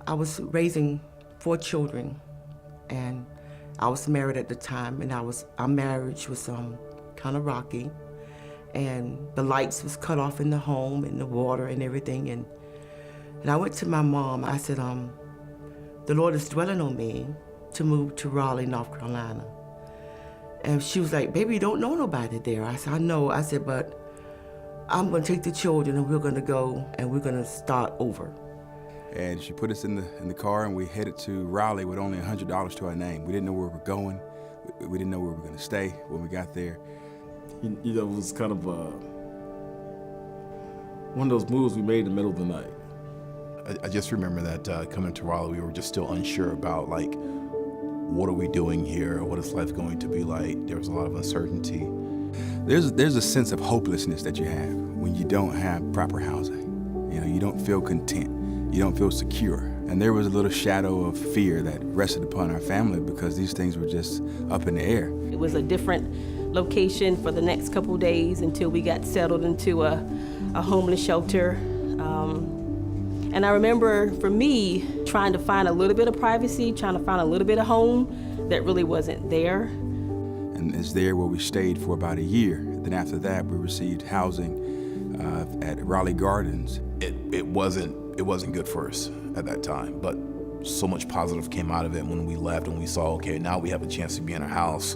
I was raising 4 children, and I was married at the time, and our marriage was kind of rocky, and the lights was cut off in the home and the water and everything, and I went to my mom. I said, the Lord is dwelling on me to move to Raleigh, North Carolina. And she was like, baby, you don't know nobody there. I said, I know. I said, but I'm gonna take the children and we're gonna go and we're gonna start over. And she put us in the car and we headed to Raleigh with only $100 to our name. We didn't know where we were going. We didn't know where we were gonna stay when we got there. You know, it was kind of one of those moves we made in the middle of the night. I just remember that coming to Raleigh, we were just still unsure about, like, what are we doing here? What is life going to be like? There was a lot of uncertainty. There's a sense of hopelessness that you have when you don't have proper housing. You know, you don't feel content. You don't feel secure. And there was a little shadow of fear that rested upon our family because these things were just up in the air. It was a different location for the next couple of days until we got settled into a homeless shelter. And I remember, for me, trying to find a little bit of privacy, trying to find a little bit of home that really wasn't there. And it's there where we stayed for about a year. Then after that, we received housing at Raleigh Gardens. It wasn't good for us at that time, but so much positive came out of it when we left and we saw, okay, now we have a chance to be in a house.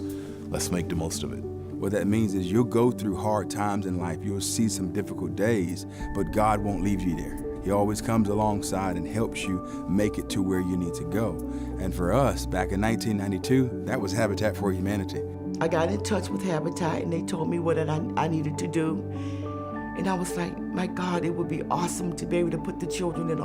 Let's make the most of it. What that means is you'll go through hard times in life. You'll see some difficult days, but God won't leave you there. He always comes alongside and helps you make it to where you need to go. And for us, back in 1992, that was Habitat for Humanity. I got in touch with Habitat and they told me what I needed to do. And I was like, my God, it would be awesome to be able to put the children in a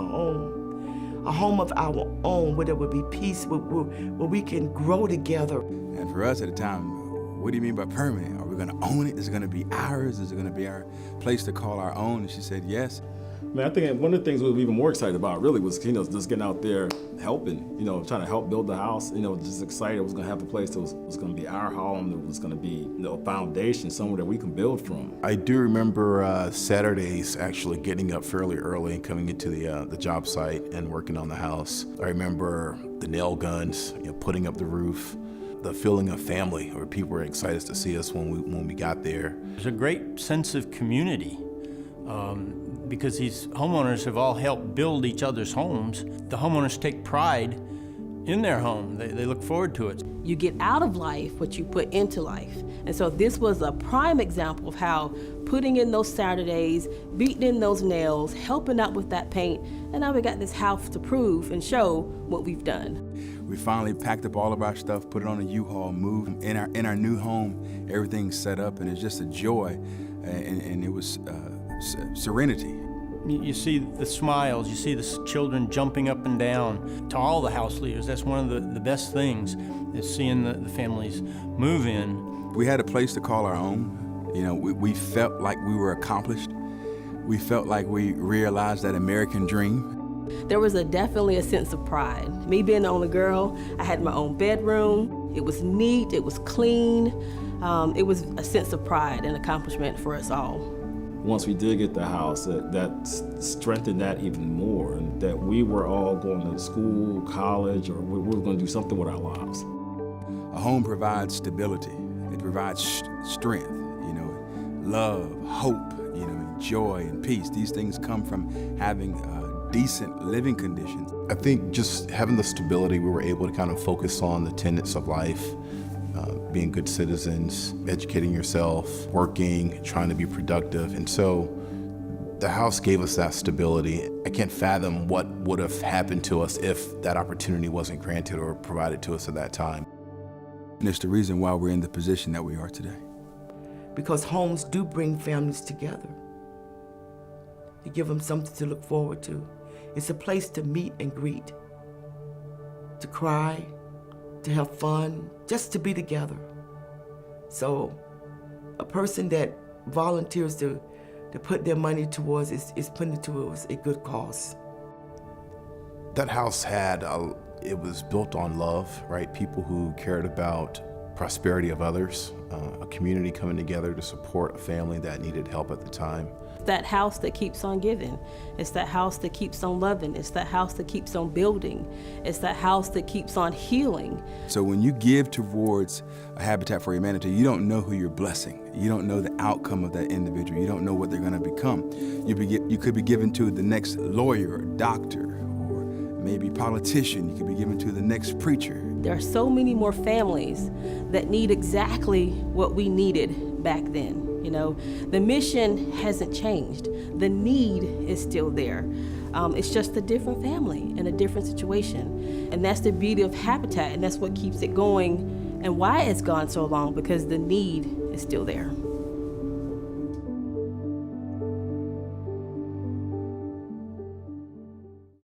home of our own, where there would be peace, where we can grow together. And for us at the time, what do you mean by permanent? Are we gonna own it? Is it gonna be ours? Is it gonna be our place to call our own? And she said, yes. Man, I think one of the things we were even more excited about really was, just getting out there helping, trying to help build the house, just excited it was gonna have a place that was gonna be our home, that was gonna be, a foundation, somewhere that we can build from. I do remember Saturdays actually getting up fairly early and coming into the job site and working on the house. I remember the nail guns, putting up the roof, the feeling of family, where people were excited to see us when we got there. There's a great sense of community. Because these homeowners have all helped build each other's homes. The homeowners take pride in their home. They look forward to it. You get out of life what you put into life. And so this was a prime example of how putting in those Saturdays, beating in those nails, helping out with that paint, and now we got this house to prove and show what we've done. We finally packed up all of our stuff, put it on a U-Haul, moved in our new home. Everything's set up, and it's just a joy, and it was serenity. You see the smiles, you see the children jumping up and down. To all the house leaders, that's one of the best things, is seeing the families move in. We had a place to call our own. We felt like we were accomplished. We felt like we realized that American dream. There was definitely a sense of pride. Me being the only girl, I had my own bedroom. It was neat, it was clean. It was a sense of pride and accomplishment for us all. Once we did get the house, that strengthened that even more, and that we were all going to school, college, or we were going to do something with our lives. A home provides stability. It provides strength, love, hope, joy and peace. These things come from having decent living conditions. I think just having the stability, we were able to kind of focus on the tenets of life. Being good citizens, educating yourself, working, trying to be productive. And so the house gave us that stability. I can't fathom what would have happened to us if that opportunity wasn't granted or provided to us at that time. And it's the reason why we're in the position that we are today. Because homes do bring families together. You give them something to look forward to. It's a place to meet and greet, to cry, to have fun, just to be together. So a person that volunteers to put their money towards is putting it towards a good cause. That house it was built on love, right? People who cared about prosperity of others, a community coming together to support a family that needed help at the time. that house that keeps on giving. It's that house that keeps on loving. It's that house that keeps on building. It's that house that keeps on healing. So when you give towards a Habitat for Humanity, you don't know who you're blessing. You don't know the outcome of that individual. You don't know what they're going to become. You could be given to the next lawyer or doctor or maybe politician. You could be given to the next preacher. There are so many more families that need exactly what we needed back then. You know, the mission hasn't changed. The need is still there. It's just a different family in a different situation. And that's the beauty of Habitat, and that's what keeps it going and why it's gone so long, because the need is still there.